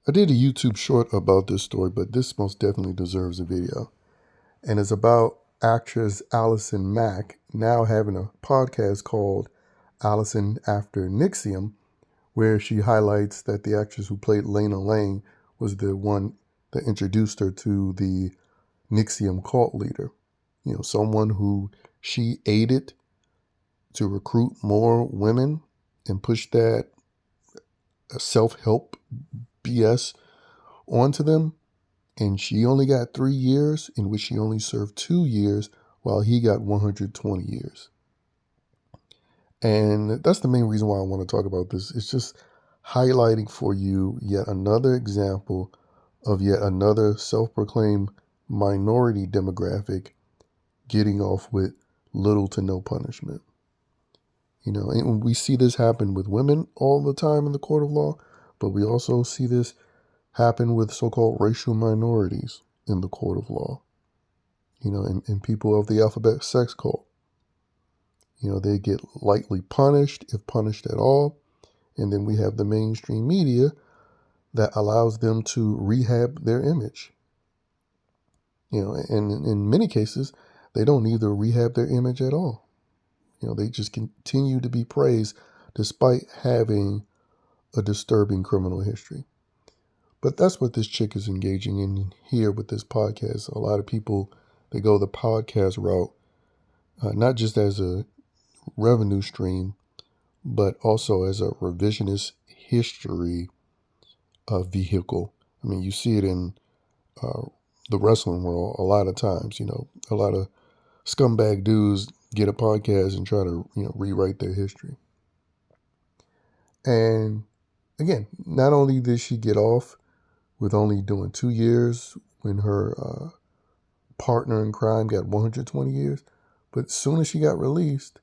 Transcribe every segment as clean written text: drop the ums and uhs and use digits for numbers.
I did a YouTube short about this story, but this most definitely deserves a video. And it's about actress Allison Mack now having a podcast called Allison After NXIVM, where she highlights that the actress who played Lena Lang was the one that introduced her to the NXIVM cult leader. You know, someone who she aided to recruit more women and push that self-help BS onto them. And she only got 3 years, in which she only served 2 years, while he got 120 years. And that's the main reason why I want to talk about this. It's just highlighting for you yet another example of yet another self-proclaimed minority demographic getting off with little to no punishment. You know, and we see this happen with women all the time in the court of law, but we also see this happen with so-called racial minorities in the court of law. You know, and people of the alphabet sex cult. You know, they get lightly punished, if punished at all. And then we have the mainstream media that allows them to rehab their image. You know, and in many cases, they don't need to rehab their image at all. You know, they just continue to be praised despite having a disturbing criminal history. But that's what this chick is engaging in here with this podcast. A lot of people, they go the podcast route, not just as a revenue stream, but also as a revisionist history vehicle. I mean, you see it in the wrestling world a lot of times. You know, a lot of scumbag dudes get a podcast and try to, rewrite their history. And again, not only did she get off with only doing 2 years when her partner in crime got 120 years, but as soon as she got released,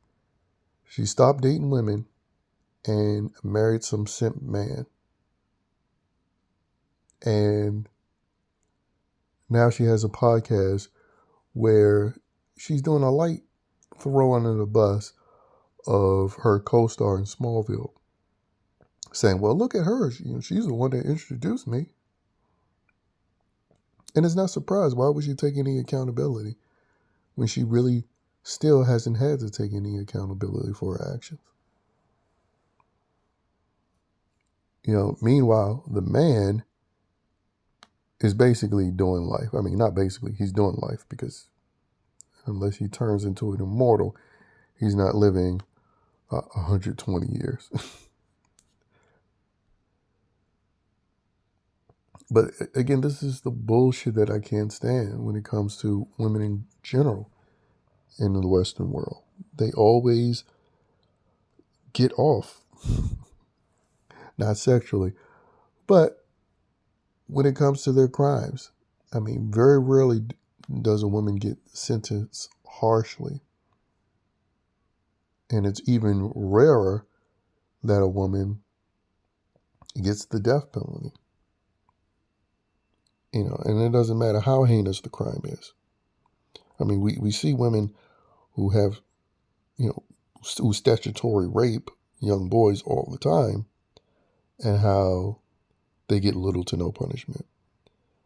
she stopped dating women and married some simp man. And now she has a podcast where she's doing a light throw under the bus of her co-star in Smallville, saying, well, look at her. She's the one that introduced me. And it's not surprised. Why would she take any accountability when she really still hasn't had to take any accountability for her actions? You know, meanwhile, the man is basically doing life. I mean, not basically, he's doing life, because unless he turns into an immortal, he's not living 120 years. But again, this is the bullshit that I can't stand when it comes to women in general in the Western world. They always get off, not sexually, but when it comes to their crimes. I mean, very rarely does a woman get sentenced harshly. And it's even rarer that a woman gets the death penalty. You know, and it doesn't matter how heinous the crime is. I mean, we see women who have, who statutory rape young boys all the time, and how they get little to no punishment.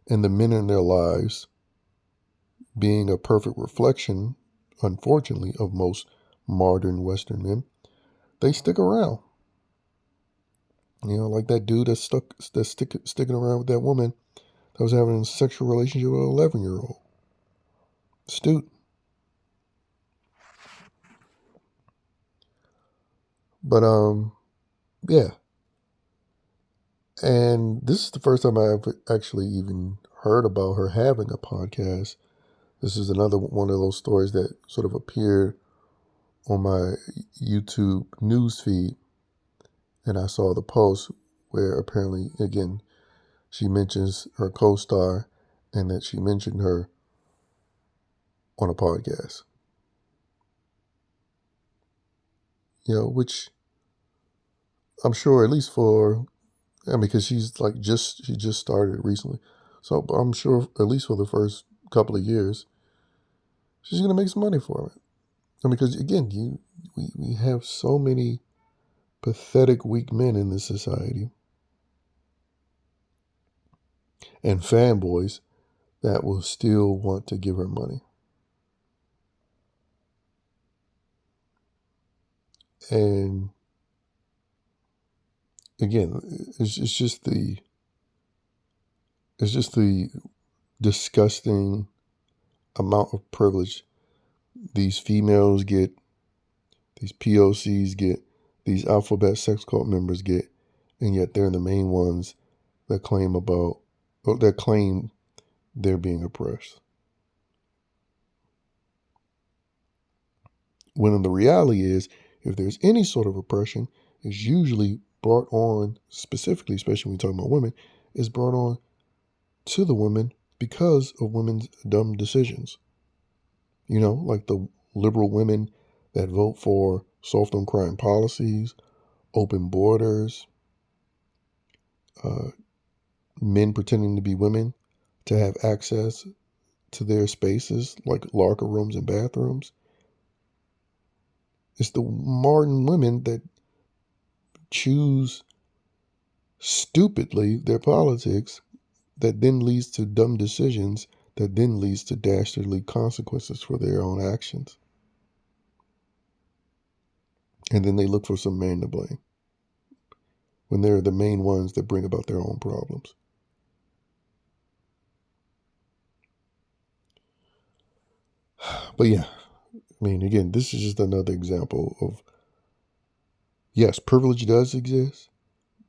And the men in their lives, being a perfect reflection, unfortunately, of most modern Western men, they stick around. You know, like that dude that's sticking around with that woman that was having a sexual relationship with an 11-year-old student. But yeah. And this is the first time I've actually even heard about her having a podcast. This is another one of those stories that sort of appeared on my YouTube news feed. And I saw the post where apparently, again, she mentions her co-star and that she mentioned her on a podcast. You know, which I'm sure at least because she's she just started recently. So I'm sure at least for the first couple of years, she's going to make some money for it. And because again, we have so many pathetic, weak men in this society. and fanboys that will still want to give her money. And again, it's just the disgusting amount of privilege these females get, these POCs get, these alphabet sex cult members get, and yet they're the main ones that claim they're being oppressed. When the reality is, if there's any sort of oppression, it's usually brought on, specifically, especially when we're talking about women, is brought on to the women because of women's dumb decisions. Like the liberal women that vote for soft on crime policies, open borders, men pretending to be women to have access to their spaces like locker rooms and bathrooms. It's the modern women that choose stupidly their politics that then leads to dumb decisions that then leads to dastardly consequences for their own actions. And then they look for some man to blame when they're the main ones that bring about their own problems. But yeah, again, this is just another example of, yes, privilege does exist,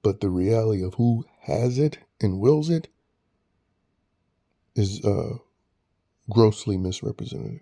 but the reality of who has it and wills it is grossly misrepresented.